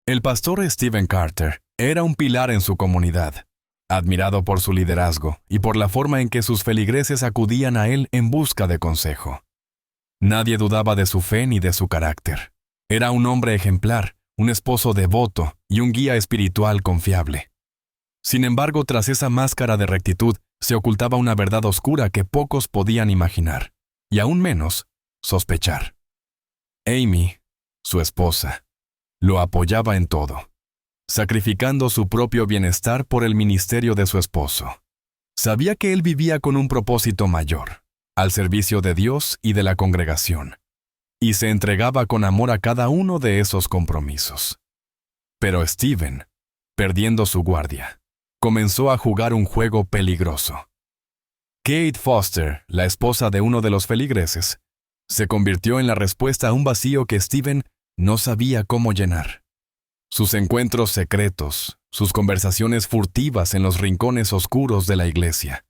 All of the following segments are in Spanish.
El pastor Stephen Carter era un pilar en su comunidad, admirado por su liderazgo y por la forma en que sus feligreses acudían a él en busca de consejo. Nadie dudaba de su fe ni de su carácter. Era un hombre ejemplar, un esposo devoto y un guía espiritual confiable. Sin embargo, tras esa máscara de rectitud se ocultaba una verdad oscura que pocos podían imaginar, y aún menos sospechar. Amy, su esposa, lo apoyaba en todo, sacrificando su propio bienestar por el ministerio de su esposo. Sabía que él vivía con un propósito mayor, al servicio de Dios y de la congregación, y se entregaba con amor a cada uno de esos compromisos. Pero Stephen, perdiendo su guardia, comenzó a jugar un juego peligroso. Kate Foster, la esposa de uno de los feligreses, se convirtió en la respuesta a un vacío que Stephen no sabía cómo llenar. Sus encuentros secretos, sus conversaciones furtivas en los rincones oscuros de la iglesia,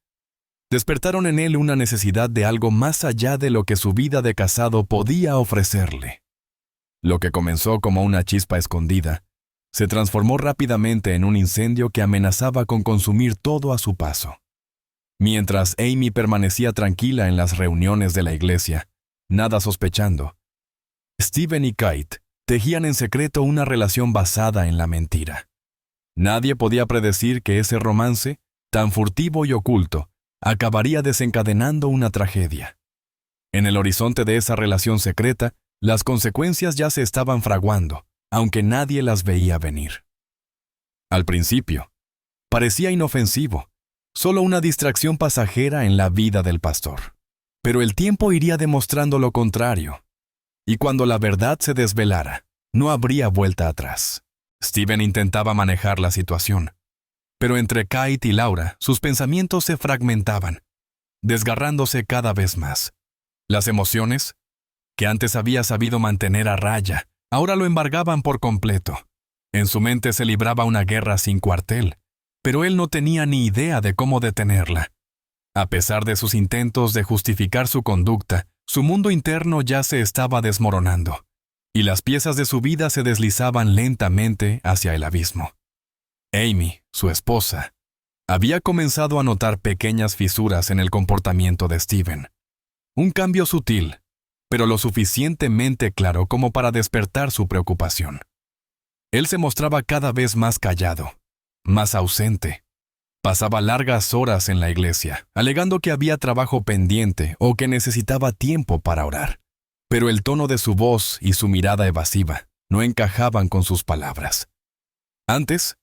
despertaron en él una necesidad de algo más allá de lo que su vida de casado podía ofrecerle. Lo que comenzó como una chispa escondida, se transformó rápidamente en un incendio que amenazaba con consumir todo a su paso. Mientras Amy permanecía tranquila en las reuniones de la iglesia, nada sospechando, Stephen y Kate tejían en secreto una relación basada en la mentira. Nadie podía predecir que ese romance, tan furtivo y oculto, acabaría desencadenando una tragedia. En el horizonte de esa relación secreta, las consecuencias ya se estaban fraguando, aunque nadie las veía venir. Al principio, parecía inofensivo, solo una distracción pasajera en la vida del pastor. Pero el tiempo iría demostrando lo contrario, y cuando la verdad se desvelara, no habría vuelta atrás. Stephen intentaba manejar la situación, pero entre Kate y Laura, sus pensamientos se fragmentaban, desgarrándose cada vez más. Las emociones, que antes había sabido mantener a raya, ahora lo embargaban por completo. En su mente se libraba una guerra sin cuartel, pero él no tenía ni idea de cómo detenerla. A pesar de sus intentos de justificar su conducta, su mundo interno ya se estaba desmoronando, y las piezas de su vida se deslizaban lentamente hacia el abismo. Amy, su esposa, había comenzado a notar pequeñas fisuras en el comportamiento de Stephen. Un cambio sutil, pero lo suficientemente claro como para despertar su preocupación. Él se mostraba cada vez más callado, más ausente. Pasaba largas horas en la iglesia, alegando que había trabajo pendiente o que necesitaba tiempo para orar. Pero el tono de su voz y su mirada evasiva no encajaban con sus palabras. Antes,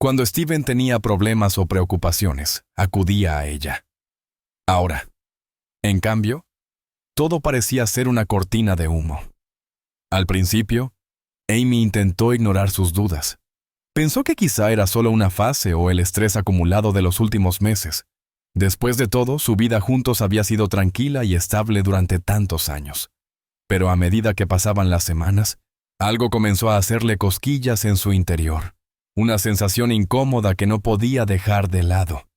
cuando Stephen tenía problemas o preocupaciones, acudía a ella. Ahora, en cambio, todo parecía ser una cortina de humo. Al principio, Amy intentó ignorar sus dudas. Pensó que quizá era solo una fase o el estrés acumulado de los últimos meses. Después de todo, su vida juntos había sido tranquila y estable durante tantos años. Pero a medida que pasaban las semanas, algo comenzó a hacerle cosquillas en su interior. Una sensación incómoda que no podía dejar de lado.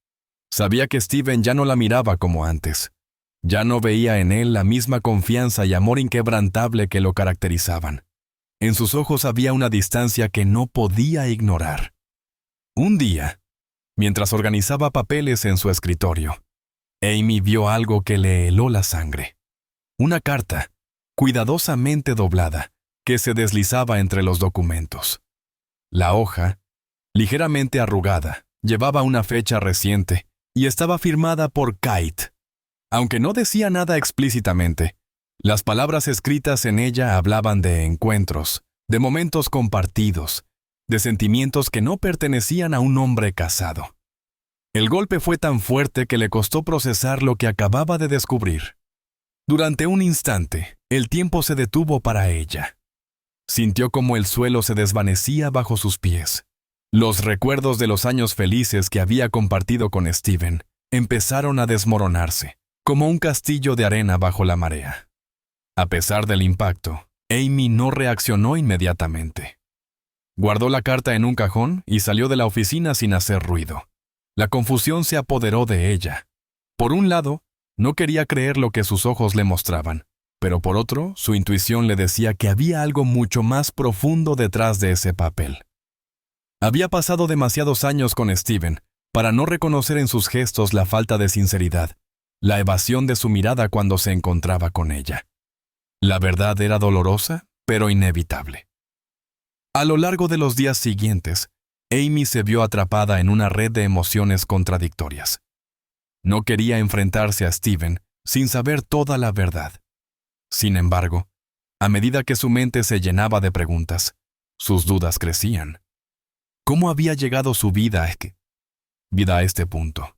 Sabía que Stephen ya no la miraba como antes. Ya no veía en él la misma confianza y amor inquebrantable que lo caracterizaban. En sus ojos había una distancia que no podía ignorar. Un día, mientras organizaba papeles en su escritorio, Amy vio algo que le heló la sangre. Una carta, cuidadosamente doblada, que se deslizaba entre los documentos. La hoja, ligeramente arrugada, llevaba una fecha reciente y estaba firmada por Kate. Aunque no decía nada explícitamente, las palabras escritas en ella hablaban de encuentros, de momentos compartidos, de sentimientos que no pertenecían a un hombre casado. El golpe fue tan fuerte que le costó procesar lo que acababa de descubrir. Durante un instante, el tiempo se detuvo para ella. Sintió como el suelo se desvanecía bajo sus pies. Los recuerdos de los años felices que había compartido con Stephen empezaron a desmoronarse, como un castillo de arena bajo la marea. A pesar del impacto, Amy no reaccionó inmediatamente. Guardó la carta en un cajón y salió de la oficina sin hacer ruido. La confusión se apoderó de ella. Por un lado, no quería creer lo que sus ojos le mostraban. pero por otro, su intuición le decía que había algo mucho más profundo detrás de ese papel. Había pasado demasiados años con Steven para no reconocer en sus gestos la falta de sinceridad, la evasión de su mirada cuando se encontraba con ella. La verdad era dolorosa, pero inevitable. A lo largo de los días siguientes, Amy se vio atrapada en una red de emociones contradictorias. No quería enfrentarse a Steven sin saber toda la verdad. Sin embargo, a medida que su mente se llenaba de preguntas, sus dudas crecían. ¿Cómo había llegado su vida a este punto?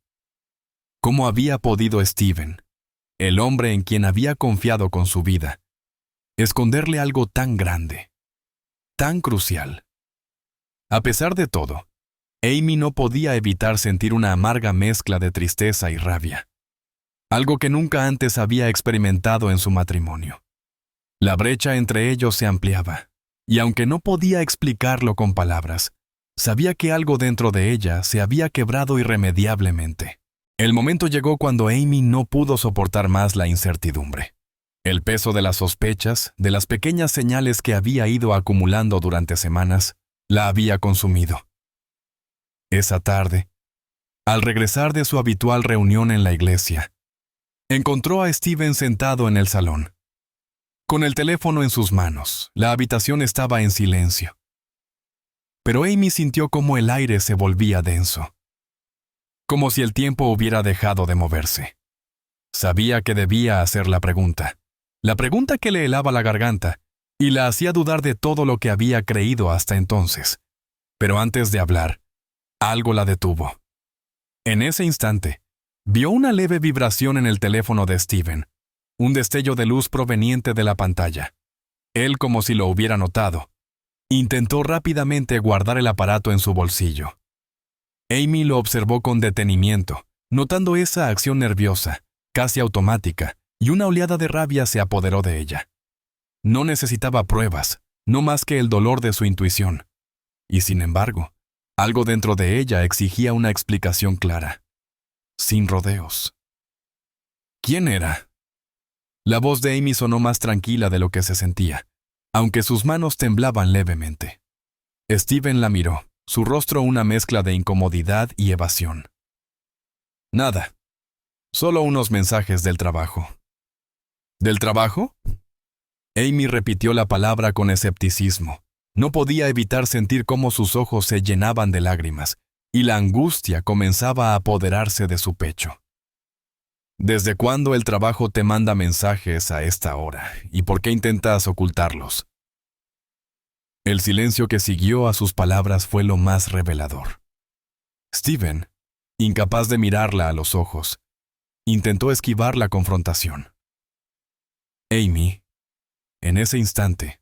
¿Cómo había podido Steven, el hombre en quien había confiado con su vida, esconderle algo tan grande, tan crucial? A pesar de todo, Amy no podía evitar sentir una amarga mezcla de tristeza y rabia, algo que nunca antes había experimentado en su matrimonio. La brecha entre ellos se ampliaba, y aunque no podía explicarlo con palabras, sabía que algo dentro de ella se había quebrado irremediablemente. El momento llegó cuando Amy no pudo soportar más la incertidumbre. El peso de las sospechas, de las pequeñas señales que había ido acumulando durante semanas, la había consumido. Esa tarde, al regresar de su habitual reunión en la iglesia, encontró a Steven sentado en el salón. Con el teléfono en sus manos, la habitación estaba en silencio. Pero Amy sintió como el aire se volvía denso, como si el tiempo hubiera dejado de moverse. Sabía que debía hacer la pregunta que le helaba la garganta y la hacía dudar de todo lo que había creído hasta entonces. Pero antes de hablar, algo la detuvo. En ese instante, vio una leve vibración en el teléfono de Steven, un destello de luz proveniente de la pantalla. Él, como si lo hubiera notado, intentó rápidamente guardar el aparato en su bolsillo. Amy lo observó con detenimiento, notando esa acción nerviosa, casi automática, y una oleada de rabia se apoderó de ella. No necesitaba pruebas, no más que el dolor de su intuición. Y sin embargo, algo dentro de ella exigía una explicación clara, sin rodeos. ¿Quién era? La voz de Amy sonó más tranquila de lo que se sentía, aunque sus manos temblaban levemente. Steven la miró, su rostro una mezcla de incomodidad y evasión. Nada, solo unos mensajes del trabajo. ¿Del trabajo? Amy repitió la palabra con escepticismo. No podía evitar sentir cómo sus ojos se llenaban de lágrimas, y la angustia comenzaba a apoderarse de su pecho. ¿Desde cuándo el trabajo te manda mensajes a esta hora, y por qué intentas ocultarlos? El silencio que siguió a sus palabras fue lo más revelador. Steven, incapaz de mirarla a los ojos, intentó esquivar la confrontación. Amy, en ese instante,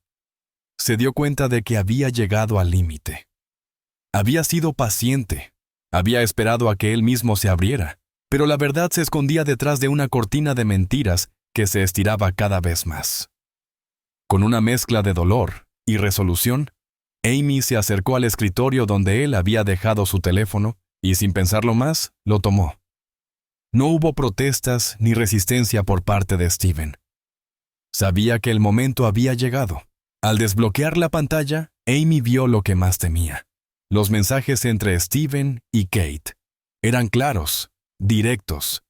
se dio cuenta de que había llegado al límite. Había sido paciente, había esperado a que él mismo se abriera, pero la verdad se escondía detrás de una cortina de mentiras que se estiraba cada vez más. Con una mezcla de dolor y resolución, Amy se acercó al escritorio donde él había dejado su teléfono y, sin pensarlo más, lo tomó. No hubo protestas ni resistencia por parte de Steven. Sabía que el momento había llegado. Al desbloquear la pantalla, Amy vio lo que más temía. Los mensajes entre Steven y Kate eran claros, directos,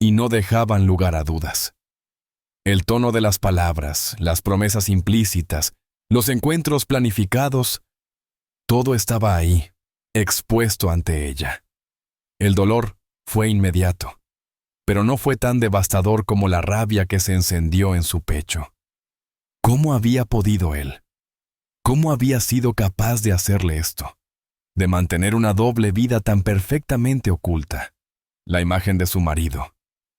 y no dejaban lugar a dudas. El tono de las palabras, las promesas implícitas, los encuentros planificados, todo estaba ahí, expuesto ante ella. El dolor fue inmediato, pero no fue tan devastador como la rabia que se encendió en su pecho. ¿Cómo había podido él? ¿Cómo había sido capaz de hacerle esto? De mantener una doble vida tan perfectamente oculta. La imagen de su marido,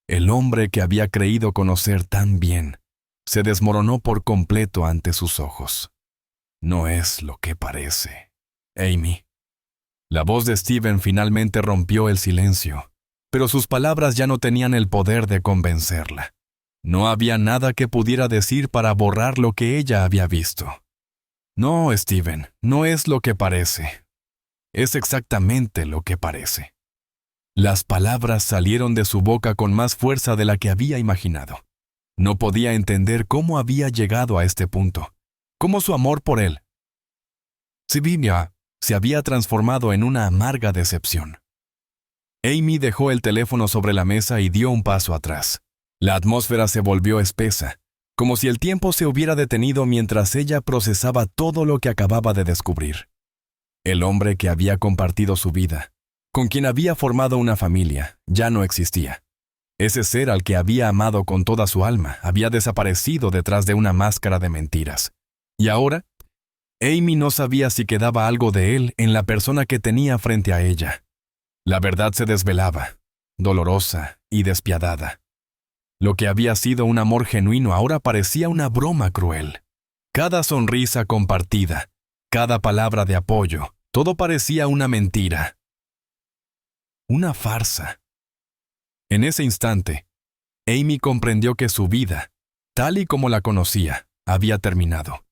el hombre que había creído conocer tan bien, se desmoronó por completo ante sus ojos. No es lo que parece, Amy. La voz de Steven finalmente rompió el silencio, pero sus palabras ya no tenían el poder de convencerla. No había nada que pudiera decir para borrar lo que ella había visto. No, Steven, no es lo que parece. Es exactamente lo que parece. Las palabras salieron de su boca con más fuerza de la que había imaginado. No podía entender cómo había llegado a este punto, cómo su amor por él, Sibinia, se había transformado en una amarga decepción. Amy dejó el teléfono sobre la mesa y dio un paso atrás. La atmósfera se volvió espesa, como si el tiempo se hubiera detenido mientras ella procesaba todo lo que acababa de descubrir. El hombre que había compartido su vida, con quien había formado una familia, ya no existía. Ese ser al que había amado con toda su alma había desaparecido detrás de una máscara de mentiras. Y ahora, Amy no sabía si quedaba algo de él en la persona que tenía frente a ella. La verdad se desvelaba, dolorosa y despiadada. Lo que había sido un amor genuino ahora parecía una broma cruel. Cada sonrisa compartida, cada palabra de apoyo, todo parecía una mentira. Una farsa. En ese instante, Amy comprendió que su vida, tal y como la conocía, había terminado.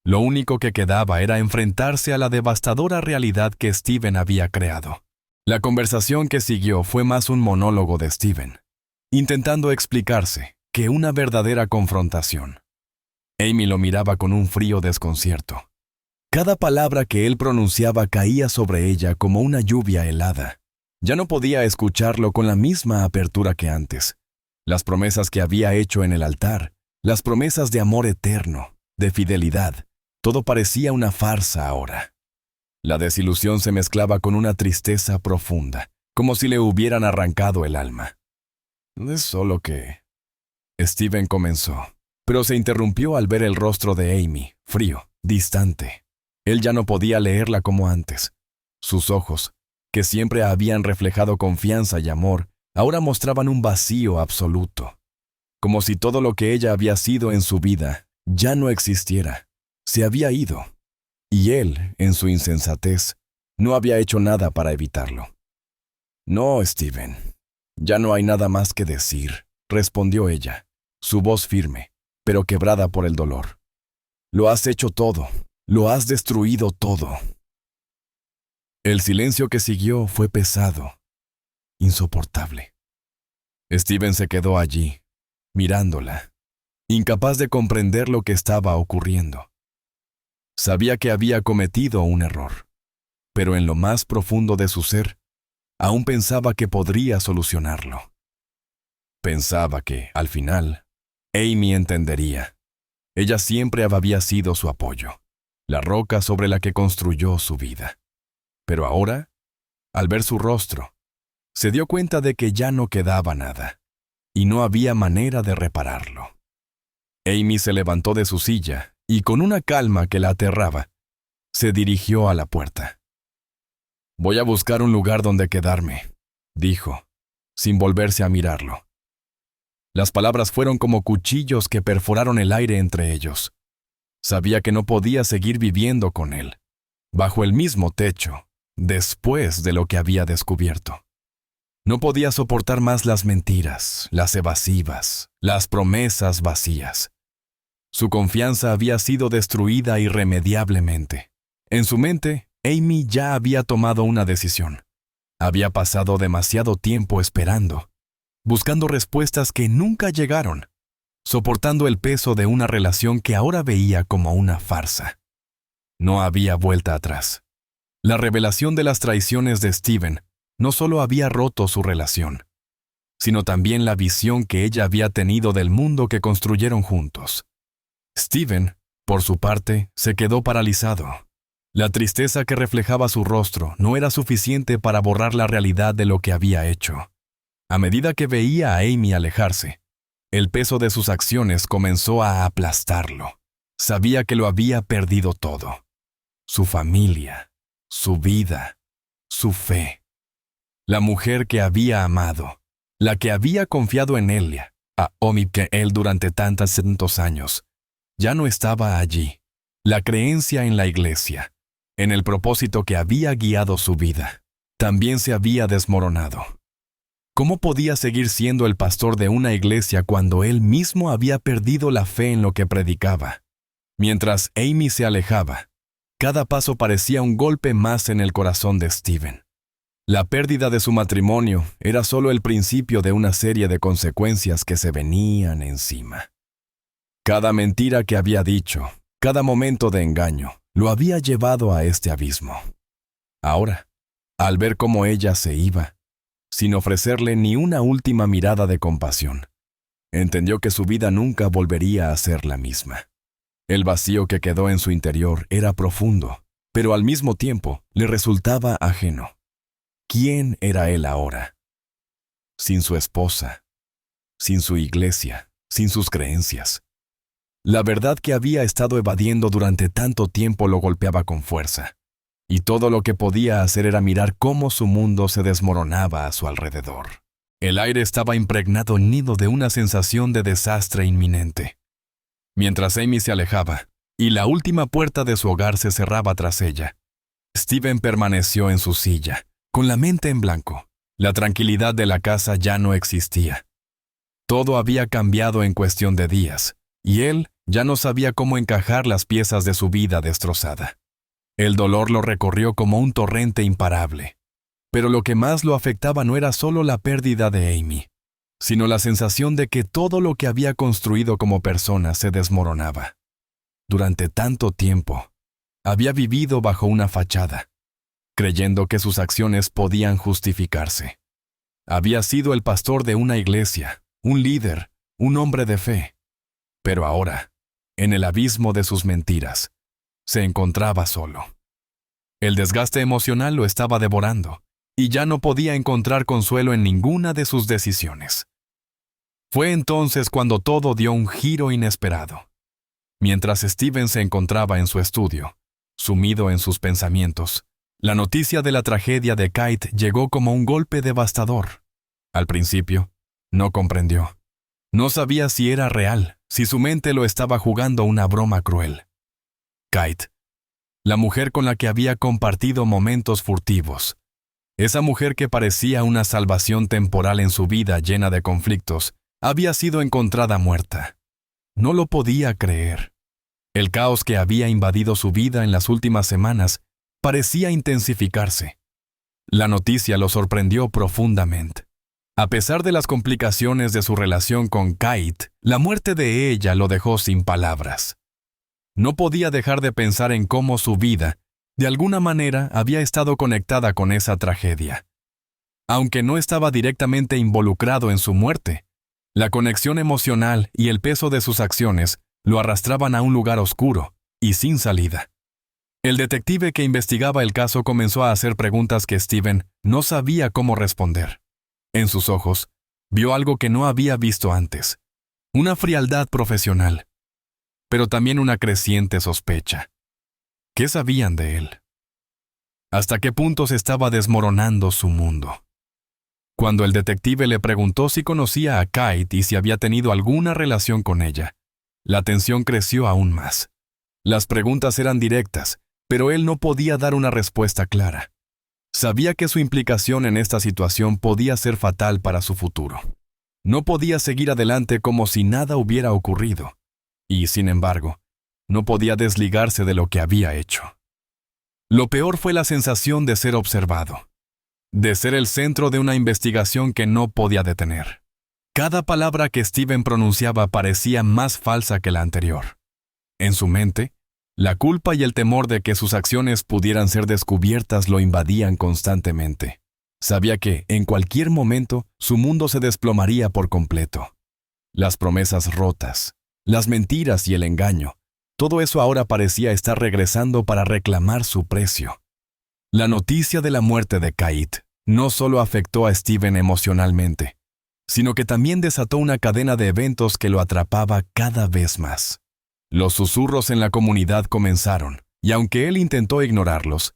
Lo único que quedaba era enfrentarse a la devastadora realidad que Steven había creado. La conversación que siguió fue más un monólogo de Steven, intentando explicarse, que una verdadera confrontación. Amy lo miraba con un frío desconcierto. Cada palabra que él pronunciaba caía sobre ella como una lluvia helada. Ya no podía escucharlo con la misma apertura que antes. Las promesas que había hecho en el altar, las promesas de amor eterno, de fidelidad, todo parecía una farsa ahora. La desilusión se mezclaba con una tristeza profunda, como si le hubieran arrancado el alma. Es solo que... Steven comenzó, pero se interrumpió al ver el rostro de Amy, frío, distante. Él ya no podía leerla como antes. Sus ojos, que siempre habían reflejado confianza y amor, ahora mostraban un vacío absoluto. Como si todo lo que ella había sido en su vida ya no existiera. Se había ido. Y él, en su insensatez, no había hecho nada para evitarlo. No, Steven. Ya no hay nada más que decir, respondió ella, su voz firme, pero quebrada por el dolor. Lo has hecho todo. Lo has destruido todo. El silencio que siguió fue pesado, insoportable. Steven se quedó allí, mirándola, incapaz de comprender lo que estaba ocurriendo. Sabía que había cometido un error, pero en lo más profundo de su ser, aún pensaba que podría solucionarlo. Pensaba que, al final, Amy entendería. Ella siempre había sido su apoyo, la roca sobre la que construyó su vida. Pero ahora, al ver su rostro, se dio cuenta de que ya no quedaba nada, y no había manera de repararlo. Amy se levantó de su silla y, con una calma que la aterraba, se dirigió a la puerta. «Voy a buscar un lugar donde quedarme», dijo, sin volverse a mirarlo. Las palabras fueron como cuchillos que perforaron el aire entre ellos. Sabía que no podía seguir viviendo con él, bajo el mismo techo, después de lo que había descubierto. No podía soportar más las mentiras, las evasivas, las promesas vacías. Su confianza había sido destruida irremediablemente. En su mente, Amy ya había tomado una decisión. Había pasado demasiado tiempo esperando, buscando respuestas que nunca llegaron, soportando el peso de una relación que ahora veía como una farsa. No había vuelta atrás. La revelación de las traiciones de Steven no solo había roto su relación, sino también la visión que ella había tenido del mundo que construyeron juntos. Steven, por su parte, se quedó paralizado. La tristeza que reflejaba su rostro no era suficiente para borrar la realidad de lo que había hecho. A medida que veía a Amy alejarse, el peso de sus acciones comenzó a aplastarlo. Sabía que lo había perdido todo. Su familia, su vida, su fe. La mujer que había amado, la que había confiado en él, a Amy que él durante tantos años, ya no estaba allí. La creencia en la iglesia, en el propósito que había guiado su vida, también se había desmoronado. ¿Cómo podía seguir siendo el pastor de una iglesia cuando él mismo había perdido la fe en lo que predicaba? Mientras Amy se alejaba, cada paso parecía un golpe más en el corazón de Steven. La pérdida de su matrimonio era solo el principio de una serie de consecuencias que se venían encima. Cada mentira que había dicho, cada momento de engaño, lo había llevado a este abismo. Ahora, al ver cómo ella se iba, sin ofrecerle ni una última mirada de compasión, entendió que su vida nunca volvería a ser la misma. El vacío que quedó en su interior era profundo, pero al mismo tiempo le resultaba ajeno. ¿Quién era él ahora? Sin su esposa, sin su iglesia, sin sus creencias. La verdad que había estado evadiendo durante tanto tiempo lo golpeaba con fuerza, y todo lo que podía hacer era mirar cómo su mundo se desmoronaba a su alrededor. El aire estaba impregnado nido de una sensación de desastre inminente. Mientras Amy se alejaba, y la última puerta de su hogar se cerraba tras ella, Steven permaneció en su silla, con la mente en blanco. La tranquilidad de la casa ya no existía. Todo había cambiado en cuestión de días, y él ya no sabía cómo encajar las piezas de su vida destrozada. El dolor lo recorrió como un torrente imparable. Pero lo que más lo afectaba no era solo la pérdida de Amy, sino la sensación de que todo lo que había construido como persona se desmoronaba. Durante tanto tiempo, había vivido bajo una fachada, creyendo que sus acciones podían justificarse. Había sido el pastor de una iglesia, un líder, un hombre de fe. Pero ahora, en el abismo de sus mentiras, se encontraba solo. El desgaste emocional lo estaba devorando, y ya no podía encontrar consuelo en ninguna de sus decisiones. Fue entonces cuando todo dio un giro inesperado. Mientras Steven se encontraba en su estudio, sumido en sus pensamientos, la noticia de la tragedia de Kate llegó como un golpe devastador. Al principio, no comprendió. No sabía si era real, si su mente lo estaba jugando una broma cruel. Kate, la mujer con la que había compartido momentos furtivos, esa mujer que parecía una salvación temporal en su vida llena de conflictos, había sido encontrada muerta. No lo podía creer. El caos que había invadido su vida en las últimas semanas parecía intensificarse. La noticia lo sorprendió profundamente. A pesar de las complicaciones de su relación con Kate, la muerte de ella lo dejó sin palabras. No podía dejar de pensar en cómo su vida, de alguna manera, había estado conectada con esa tragedia. Aunque no estaba directamente involucrado en su muerte, la conexión emocional y el peso de sus acciones lo arrastraban a un lugar oscuro y sin salida. El detective que investigaba el caso comenzó a hacer preguntas que Steven no sabía cómo responder. En sus ojos, vio algo que no había visto antes, una frialdad profesional, pero también una creciente sospecha. ¿Qué sabían de él? ¿Hasta qué punto se estaba desmoronando su mundo? Cuando el detective le preguntó si conocía a Kate y si había tenido alguna relación con ella, la tensión creció aún más. Las preguntas eran directas, pero él no podía dar una respuesta clara. Sabía que su implicación en esta situación podía ser fatal para su futuro. No podía seguir adelante como si nada hubiera ocurrido, y, sin embargo, no podía desligarse de lo que había hecho. Lo peor fue la sensación de ser observado, de ser el centro de una investigación que no podía detener. Cada palabra que Steven pronunciaba parecía más falsa que la anterior. En su mente, la culpa y el temor de que sus acciones pudieran ser descubiertas lo invadían constantemente. Sabía que, en cualquier momento, su mundo se desplomaría por completo. Las promesas rotas, las mentiras y el engaño, todo eso ahora parecía estar regresando para reclamar su precio. La noticia de la muerte de Kate no solo afectó a Steven emocionalmente, sino que también desató una cadena de eventos que lo atrapaba cada vez más. Los susurros en la comunidad comenzaron, y aunque él intentó ignorarlos,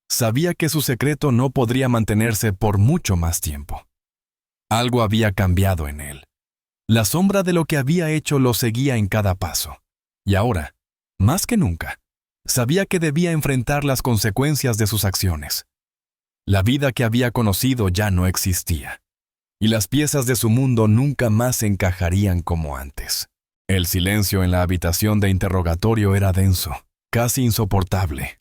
sabía que su secreto no podría mantenerse por mucho más tiempo. Algo había cambiado en él. La sombra de lo que había hecho lo seguía en cada paso. Y ahora, más que nunca, sabía que debía enfrentar las consecuencias de sus acciones. La vida que había conocido ya no existía, y las piezas de su mundo nunca más encajarían como antes. El silencio en la habitación de interrogatorio era denso, casi insoportable.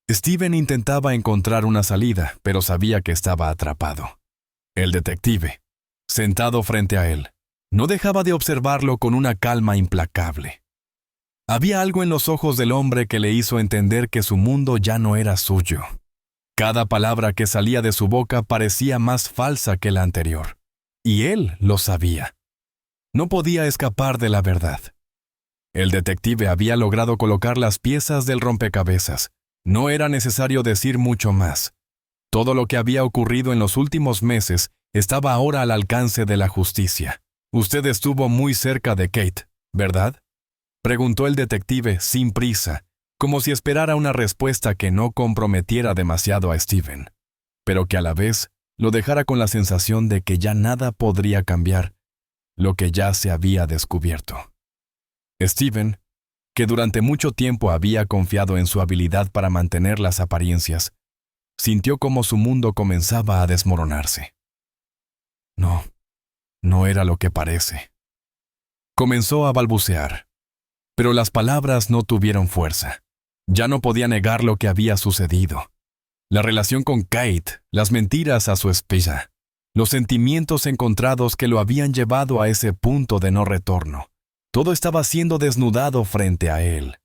Steven intentaba encontrar una salida, pero sabía que estaba atrapado. El detective, sentado frente a él, no dejaba de observarlo con una calma implacable. Había algo en los ojos del hombre que le hizo entender que su mundo ya no era suyo. Cada palabra que salía de su boca parecía más falsa que la anterior, y él lo sabía. No podía escapar de la verdad. El detective había logrado colocar las piezas del rompecabezas. No era necesario decir mucho más. Todo lo que había ocurrido en los últimos meses estaba ahora al alcance de la justicia. Usted estuvo muy cerca de Kate, ¿verdad?, preguntó el detective sin prisa, como si esperara una respuesta que no comprometiera demasiado a Steven, pero que a la vez lo dejara con la sensación de que ya nada podría cambiar lo que ya se había descubierto. Steven, que durante mucho tiempo había confiado en su habilidad para mantener las apariencias, sintió como su mundo comenzaba a desmoronarse. No era lo que parece. Comenzó a balbucear, pero las palabras no tuvieron fuerza. Ya no podía negar lo que había sucedido. La relación con Kate, las mentiras a su esposa, los sentimientos encontrados que lo habían llevado a ese punto de no retorno. Todo estaba siendo desnudado frente a él.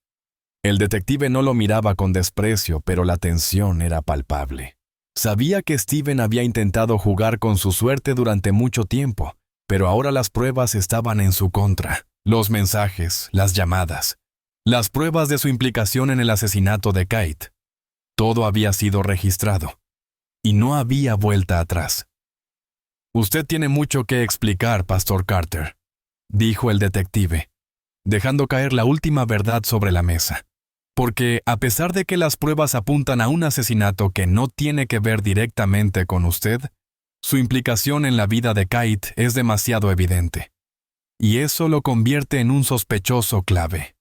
El detective no lo miraba con desprecio, pero la tensión era palpable. Sabía que Steven había intentado jugar con su suerte durante mucho tiempo, pero ahora las pruebas estaban en su contra. Los mensajes, las llamadas, las pruebas de su implicación en el asesinato de Kate. Todo había sido registrado, y no había vuelta atrás. «Usted tiene mucho que explicar, Pastor Carter», dijo el detective, dejando caer la última verdad sobre la mesa. «Porque, a pesar de que las pruebas apuntan a un asesinato que no tiene que ver directamente con usted, su implicación en la vida de Kate es demasiado evidente. Y eso lo convierte en un sospechoso clave».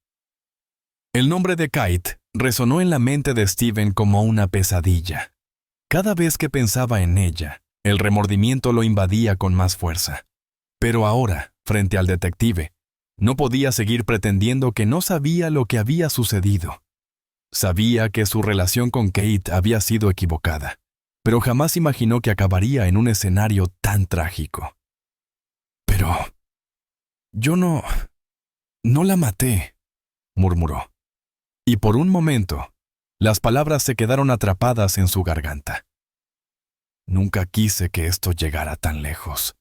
El nombre de Kate resonó en la mente de Steven como una pesadilla. Cada vez que pensaba en ella, el remordimiento lo invadía con más fuerza. Pero ahora, frente al detective, no podía seguir pretendiendo que no sabía lo que había sucedido. Sabía que su relación con Kate había sido equivocada, pero jamás imaginó que acabaría en un escenario tan trágico. «Pero yo no la maté», murmuró. Y por un momento, las palabras se quedaron atrapadas en su garganta. «Nunca quise que esto llegara tan lejos».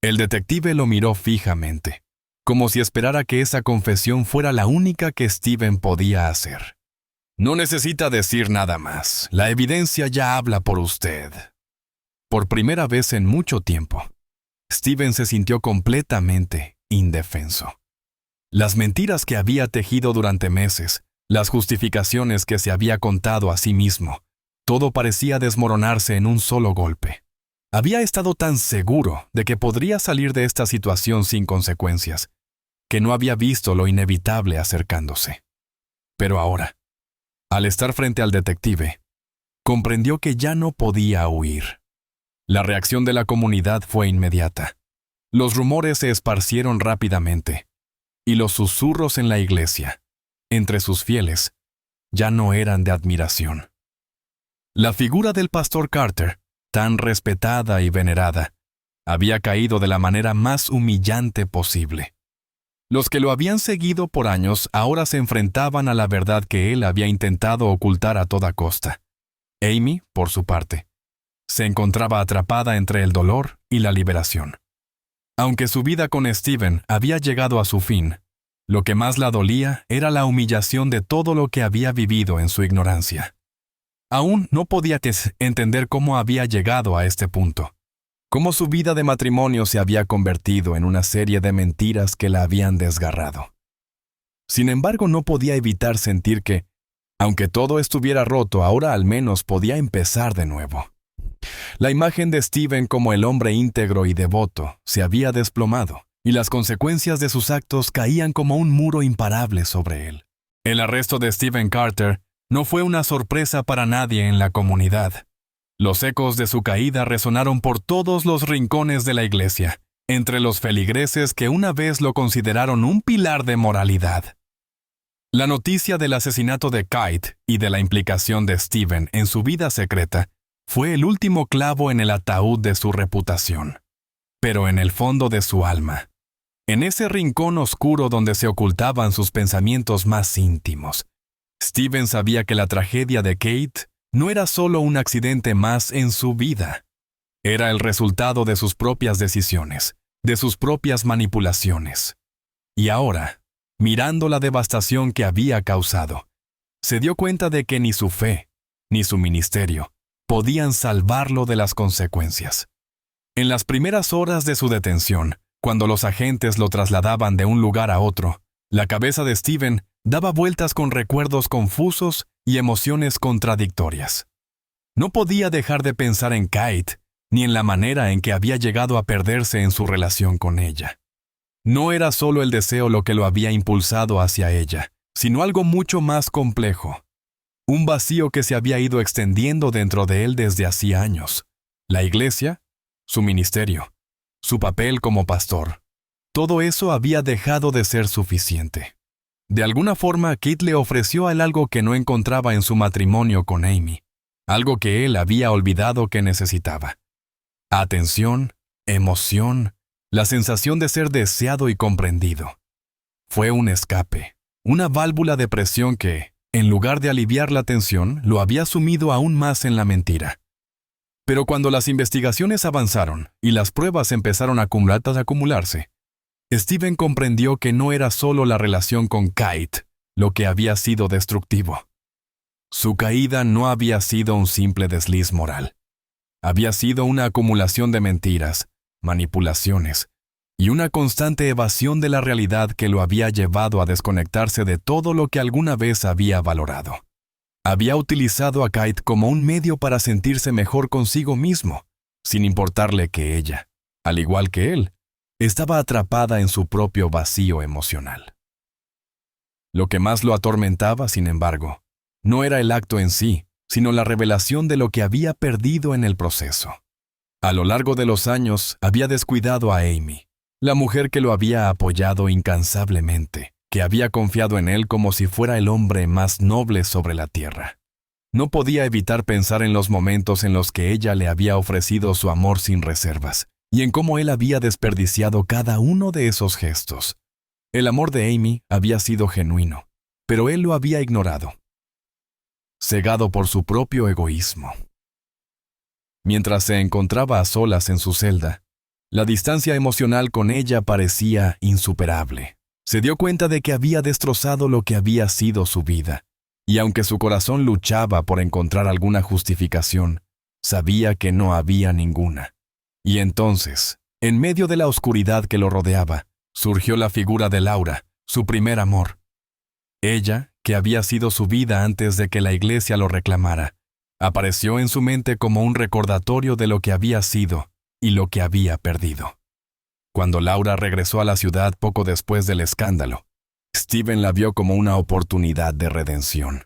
El detective lo miró fijamente, como si esperara que esa confesión fuera la única que Steven podía hacer. «No necesita decir nada más. La evidencia ya habla por usted». Por primera vez en mucho tiempo, Steven se sintió completamente indefenso. Las mentiras que había tejido durante meses, las justificaciones que se había contado a sí mismo, todo parecía desmoronarse en un solo golpe. Había estado tan seguro de que podría salir de esta situación sin consecuencias, que no había visto lo inevitable acercándose. Pero ahora, al estar frente al detective, comprendió que ya no podía huir. La reacción de la comunidad fue inmediata. Los rumores se esparcieron rápidamente, y los susurros en la iglesia, entre sus fieles, ya no eran de admiración. La figura del pastor Carter, tan respetada y venerada, había caído de la manera más humillante posible. Los que lo habían seguido por años ahora se enfrentaban a la verdad que él había intentado ocultar a toda costa. Amy, por su parte, se encontraba atrapada entre el dolor y la liberación. Aunque su vida con Steven había llegado a su fin, lo que más la dolía era la humillación de todo lo que había vivido en su ignorancia. Aún no podía entender cómo había llegado a este punto, cómo su vida de matrimonio se había convertido en una serie de mentiras que la habían desgarrado. Sin embargo, no podía evitar sentir que, aunque todo estuviera roto, ahora al menos podía empezar de nuevo. La imagen de Steven como el hombre íntegro y devoto se había desplomado, y las consecuencias de sus actos caían como un muro imparable sobre él. El arresto de Steven Carter no fue una sorpresa para nadie en la comunidad. Los ecos de su caída resonaron por todos los rincones de la iglesia, entre los feligreses que una vez lo consideraron un pilar de moralidad. La noticia del asesinato de Kate y de la implicación de Steven en su vida secreta fue el último clavo en el ataúd de su reputación. Pero en el fondo de su alma, en ese rincón oscuro donde se ocultaban sus pensamientos más íntimos, Steven sabía que la tragedia de Kate no era solo un accidente más en su vida. Era el resultado de sus propias decisiones, de sus propias manipulaciones. Y ahora, mirando la devastación que había causado, se dio cuenta de que ni su fe, ni su ministerio, podían salvarlo de las consecuencias. En las primeras horas de su detención, cuando los agentes lo trasladaban de un lugar a otro, la cabeza de Steven daba vueltas con recuerdos confusos y emociones contradictorias. No podía dejar de pensar en Kate, ni en la manera en que había llegado a perderse en su relación con ella. No era solo el deseo lo que lo había impulsado hacia ella, sino algo mucho más complejo. Un vacío que se había ido extendiendo dentro de él desde hacía años. La iglesia, su ministerio, su papel como pastor. Todo eso había dejado de ser suficiente. De alguna forma, Kit le ofreció a él algo que no encontraba en su matrimonio con Amy, algo que él había olvidado que necesitaba. Atención, emoción, la sensación de ser deseado y comprendido. Fue un escape, una válvula de presión que, en lugar de aliviar la tensión, lo había sumido aún más en la mentira. Pero cuando las investigaciones avanzaron y las pruebas empezaron a acumularse, Steven comprendió que no era solo la relación con Kate lo que había sido destructivo. Su caída no había sido un simple desliz moral. Había sido una acumulación de mentiras, manipulaciones y una constante evasión de la realidad que lo había llevado a desconectarse de todo lo que alguna vez había valorado. Había utilizado a Kate como un medio para sentirse mejor consigo mismo, sin importarle que ella, al igual que él, estaba atrapada en su propio vacío emocional. Lo que más lo atormentaba, sin embargo, no era el acto en sí, sino la revelación de lo que había perdido en el proceso. A lo largo de los años, había descuidado a Amy, la mujer que lo había apoyado incansablemente, que había confiado en él como si fuera el hombre más noble sobre la tierra. No podía evitar pensar en los momentos en los que ella le había ofrecido su amor sin reservas, y en cómo él había desperdiciado cada uno de esos gestos. El amor de Amy había sido genuino, pero él lo había ignorado, cegado por su propio egoísmo. Mientras se encontraba a solas en su celda, la distancia emocional con ella parecía insuperable. Se dio cuenta de que había destrozado lo que había sido su vida, y aunque su corazón luchaba por encontrar alguna justificación, sabía que no había ninguna. Y entonces, en medio de la oscuridad que lo rodeaba, surgió la figura de Laura, su primer amor. Ella, que había sido su vida antes de que la iglesia lo reclamara, apareció en su mente como un recordatorio de lo que había sido y lo que había perdido. Cuando Laura regresó a la ciudad poco después del escándalo, Steven la vio como una oportunidad de redención.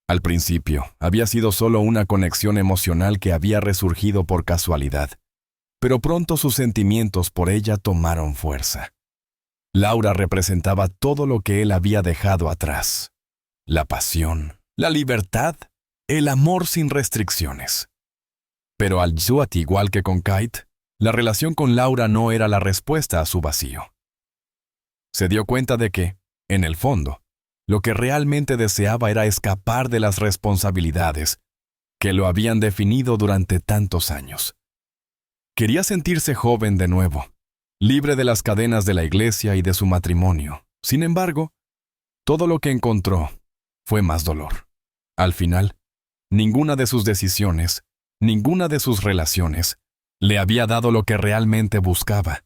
Al principio, había sido solo una conexión emocional que había resurgido por casualidad, pero pronto sus sentimientos por ella tomaron fuerza. Laura representaba todo lo que él había dejado atrás: la pasión, la libertad, el amor sin restricciones. Pero al igual que con Kate, la relación con Laura no era la respuesta a su vacío. Se dio cuenta de que, en el fondo, lo que realmente deseaba era escapar de las responsabilidades que lo habían definido durante tantos años. Quería sentirse joven de nuevo, libre de las cadenas de la iglesia y de su matrimonio. Sin embargo, todo lo que encontró fue más dolor. Al final, ninguna de sus decisiones, ninguna de sus relaciones, le había dado lo que realmente buscaba.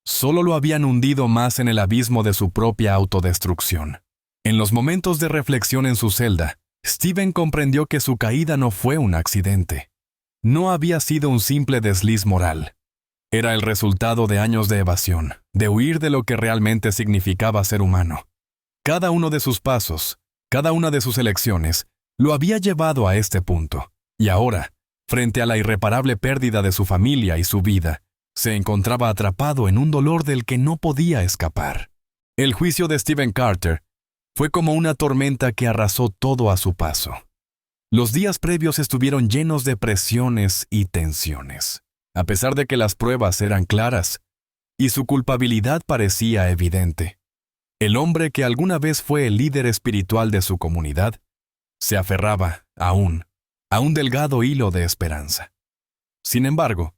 Solo lo habían hundido más en el abismo de su propia autodestrucción. En los momentos de reflexión en su celda, Steven comprendió que su caída no fue un accidente. No había sido un simple desliz moral. Era el resultado de años de evasión, de huir de lo que realmente significaba ser humano. Cada uno de sus pasos, cada una de sus elecciones, lo había llevado a este punto. Y ahora, frente a la irreparable pérdida de su familia y su vida, se encontraba atrapado en un dolor del que no podía escapar. El juicio de Steven Carter Fue como una tormenta que arrasó todo a su paso. Los días previos estuvieron llenos de presiones y tensiones, a pesar de que las pruebas eran claras y su culpabilidad parecía evidente. El hombre que alguna vez fue el líder espiritual de su comunidad se aferraba aún a un delgado hilo de esperanza. Sin embargo,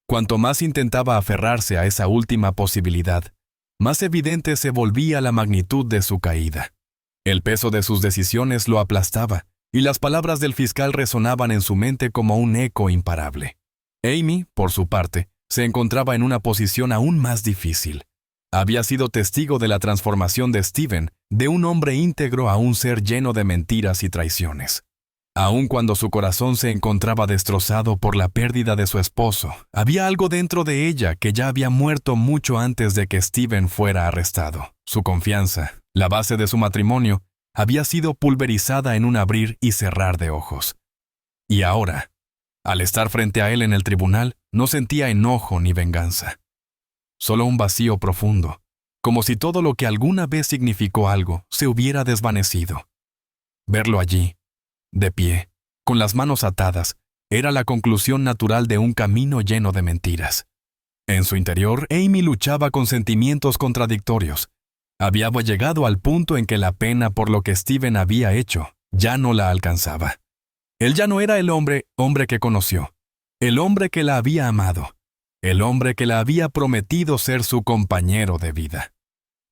cuanto más intentaba aferrarse a esa última posibilidad, más evidente se volvía la magnitud de su caída. El peso de sus decisiones lo aplastaba, y las palabras del fiscal resonaban en su mente como un eco imparable. Amy, por su parte, se encontraba en una posición aún más difícil. Había sido testigo de la transformación de Steven de un hombre íntegro a un ser lleno de mentiras y traiciones. Aun cuando su corazón se encontraba destrozado por la pérdida de su esposo, había algo dentro de ella que ya había muerto mucho antes de que Steven fuera arrestado. Su confianza, la base de su matrimonio, había sido pulverizada en un abrir y cerrar de ojos. Y ahora, al estar frente a él en el tribunal, no sentía enojo ni venganza. Solo un vacío profundo, como si todo lo que alguna vez significó algo se hubiera desvanecido. Verlo allí, de pie, con las manos atadas, era la conclusión natural de un camino lleno de mentiras. En su interior, Amy luchaba con sentimientos contradictorios. Había llegado al punto en que la pena por lo que Steven había hecho ya no la alcanzaba. Él ya no era el hombre que conoció, el hombre que la había amado, el hombre que la había prometido ser su compañero de vida.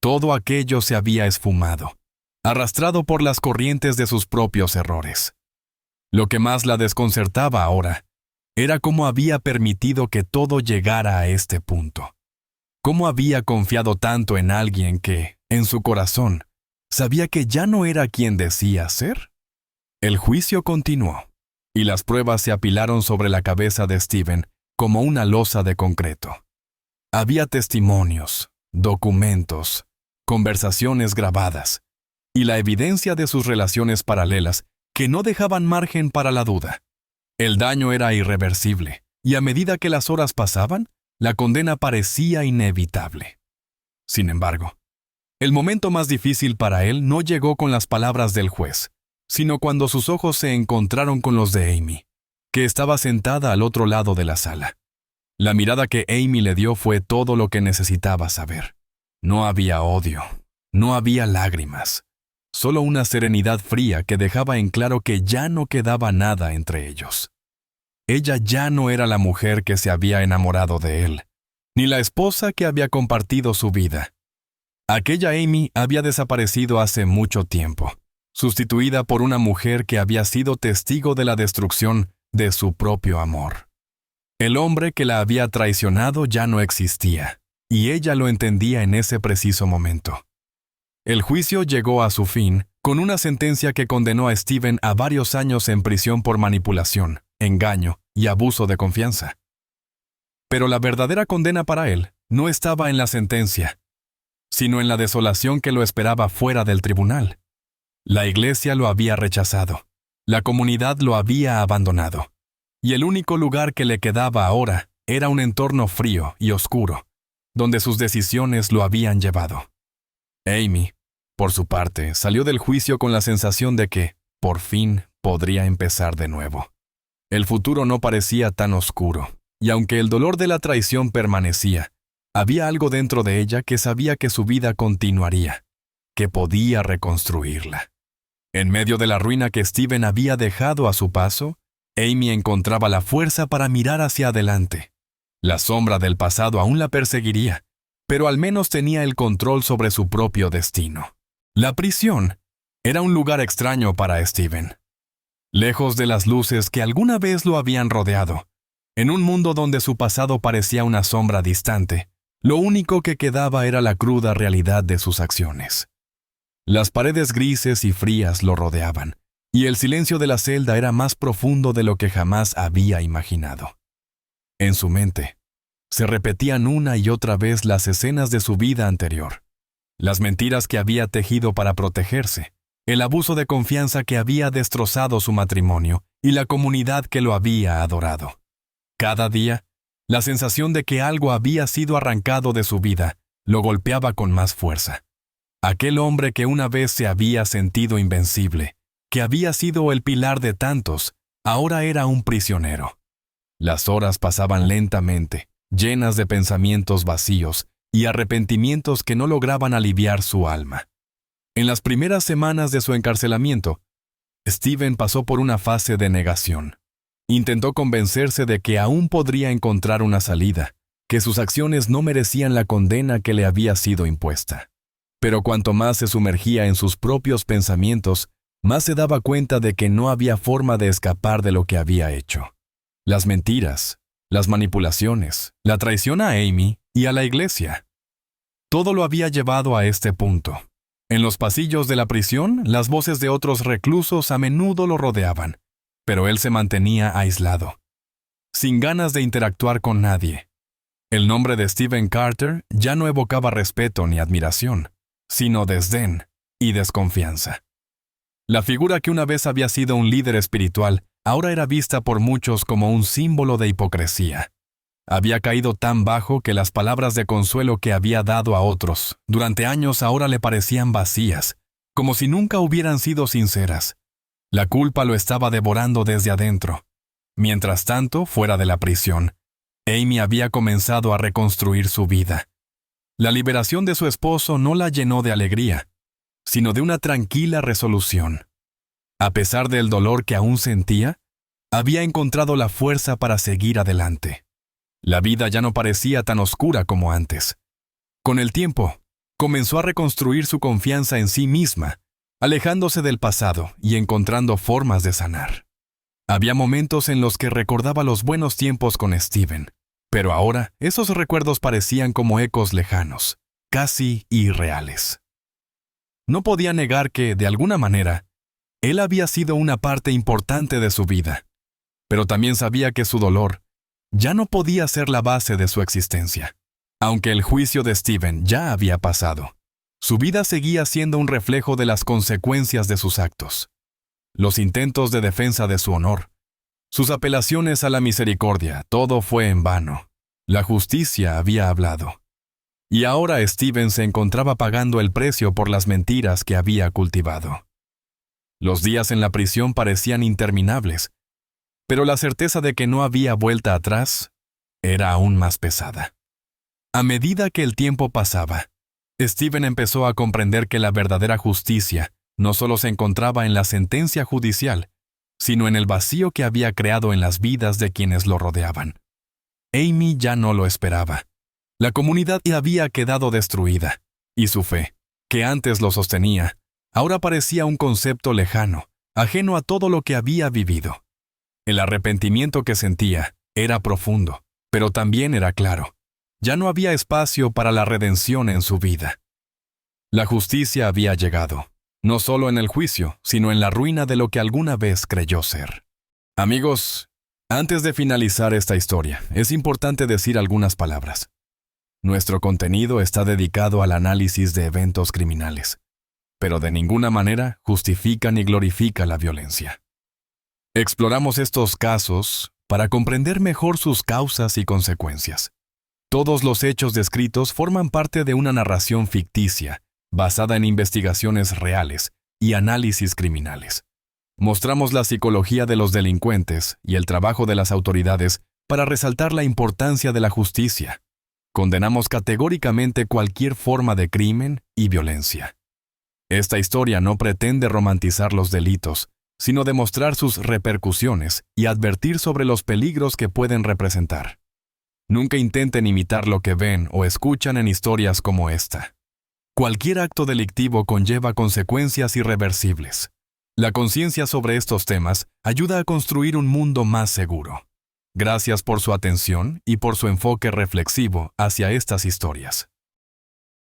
Todo aquello se había esfumado, arrastrado por las corrientes de sus propios errores. Lo que más la desconcertaba ahora era cómo había permitido que todo llegara a este punto. Cómo había confiado tanto en alguien que, en su corazón, sabía que ya no era quien decía ser. El juicio continuó, y las pruebas se apilaron sobre la cabeza de Steven como una losa de concreto. Había testimonios, documentos, conversaciones grabadas, y la evidencia de sus relaciones paralelas que no dejaban margen para la duda. El daño era irreversible, y a medida que las horas pasaban, la condena parecía inevitable. Sin embargo, el momento más difícil para él no llegó con las palabras del juez, sino cuando sus ojos se encontraron con los de Amy, que estaba sentada al otro lado de la sala. La mirada que Amy le dio fue todo lo que necesitaba saber. No había odio, no había lágrimas, solo una serenidad fría que dejaba en claro que ya no quedaba nada entre ellos. Ella ya no era la mujer que se había enamorado de él, ni la esposa que había compartido su vida. Aquella Amy había desaparecido hace mucho tiempo, sustituida por una mujer que había sido testigo de la destrucción de su propio amor. El hombre que la había traicionado ya no existía, y ella lo entendía en ese preciso momento. El juicio llegó a su fin con una sentencia que condenó a Steven a varios años en prisión por manipulación, engaño y abuso de confianza. Pero la verdadera condena para él no estaba en la sentencia, sino en la desolación que lo esperaba fuera del tribunal. La iglesia lo había rechazado, la comunidad lo había abandonado, y el único lugar que le quedaba ahora era un entorno frío y oscuro, donde sus decisiones lo habían llevado. Amy, por su parte, salió del juicio con la sensación de que, por fin, podría empezar de nuevo. El futuro no parecía tan oscuro, y aunque el dolor de la traición permanecía, había algo dentro de ella que sabía que su vida continuaría, que podía reconstruirla. En medio de la ruina que Steven había dejado a su paso, Amy encontraba la fuerza para mirar hacia adelante. La sombra del pasado aún la perseguiría, pero al menos tenía el control sobre su propio destino. La prisión era un lugar extraño para Steven. Lejos de las luces que alguna vez lo habían rodeado, en un mundo donde su pasado parecía una sombra distante, lo único que quedaba era la cruda realidad de sus acciones. Las paredes grises y frías lo rodeaban, y el silencio de la celda era más profundo de lo que jamás había imaginado. En su mente, se repetían una y otra vez las escenas de su vida anterior, las mentiras que había tejido para protegerse, el abuso de confianza que había destrozado su matrimonio y la comunidad que lo había adorado. Cada día, la sensación de que algo había sido arrancado de su vida lo golpeaba con más fuerza. Aquel hombre que una vez se había sentido invencible, que había sido el pilar de tantos, ahora era un prisionero. Las horas pasaban lentamente, llenas de pensamientos vacíos y arrepentimientos que no lograban aliviar su alma. En las primeras semanas de su encarcelamiento, Stephen pasó por una fase de negación. Intentó convencerse de que aún podría encontrar una salida, que sus acciones no merecían la condena que le había sido impuesta. Pero cuanto más se sumergía en sus propios pensamientos, más se daba cuenta de que no había forma de escapar de lo que había hecho. Las mentiras, las manipulaciones, la traición a Amy y a la iglesia. Todo lo había llevado a este punto. En los pasillos de la prisión, las voces de otros reclusos a menudo lo rodeaban, pero él se mantenía aislado, sin ganas de interactuar con nadie. El nombre de Stephen Carter ya no evocaba respeto ni admiración, sino desdén y desconfianza. La figura que una vez había sido un líder espiritual, ahora era vista por muchos como un símbolo de hipocresía. Había caído tan bajo que las palabras de consuelo que había dado a otros durante años ahora le parecían vacías, como si nunca hubieran sido sinceras. La culpa lo estaba devorando desde adentro. Mientras tanto, fuera de la prisión, Amy había comenzado a reconstruir su vida. La liberación de su esposo no la llenó de alegría, sino de una tranquila resolución. A pesar del dolor que aún sentía, había encontrado la fuerza para seguir adelante. La vida ya no parecía tan oscura como antes. Con el tiempo, comenzó a reconstruir su confianza en sí misma, alejándose del pasado y encontrando formas de sanar. Había momentos en los que recordaba los buenos tiempos con Stephen, pero ahora esos recuerdos parecían como ecos lejanos, casi irreales. No podía negar que, de alguna manera, él había sido una parte importante de su vida, pero también sabía que su dolor ya no podía ser la base de su existencia. Aunque el juicio de Stephen ya había pasado, su vida seguía siendo un reflejo de las consecuencias de sus actos. Los intentos de defensa de su honor, sus apelaciones a la misericordia, todo fue en vano. La justicia había hablado. Y ahora Stephen se encontraba pagando el precio por las mentiras que había cultivado. Los días en la prisión parecían interminables, pero la certeza de que no había vuelta atrás era aún más pesada. A medida que el tiempo pasaba, Stephen empezó a comprender que la verdadera justicia no solo se encontraba en la sentencia judicial, sino en el vacío que había creado en las vidas de quienes lo rodeaban. Amy ya no lo esperaba. La comunidad había quedado destruida, y su fe, que antes lo sostenía, ahora parecía un concepto lejano, ajeno a todo lo que había vivido. El arrepentimiento que sentía era profundo, pero también era claro. Ya no había espacio para la redención en su vida. La justicia había llegado, no solo en el juicio, sino en la ruina de lo que alguna vez creyó ser. Amigos, antes de finalizar esta historia, es importante decir algunas palabras. Nuestro contenido está dedicado al análisis de eventos criminales, pero de ninguna manera justifica ni glorifica la violencia. Exploramos estos casos para comprender mejor sus causas y consecuencias. Todos los hechos descritos forman parte de una narración ficticia, basada en investigaciones reales y análisis criminales. Mostramos la psicología de los delincuentes y el trabajo de las autoridades para resaltar la importancia de la justicia. Condenamos categóricamente cualquier forma de crimen y violencia. Esta historia no pretende romantizar los delitos, sino demostrar sus repercusiones y advertir sobre los peligros que pueden representar. Nunca intenten imitar lo que ven o escuchan en historias como esta. Cualquier acto delictivo conlleva consecuencias irreversibles. La conciencia sobre estos temas ayuda a construir un mundo más seguro. Gracias por su atención y por su enfoque reflexivo hacia estas historias.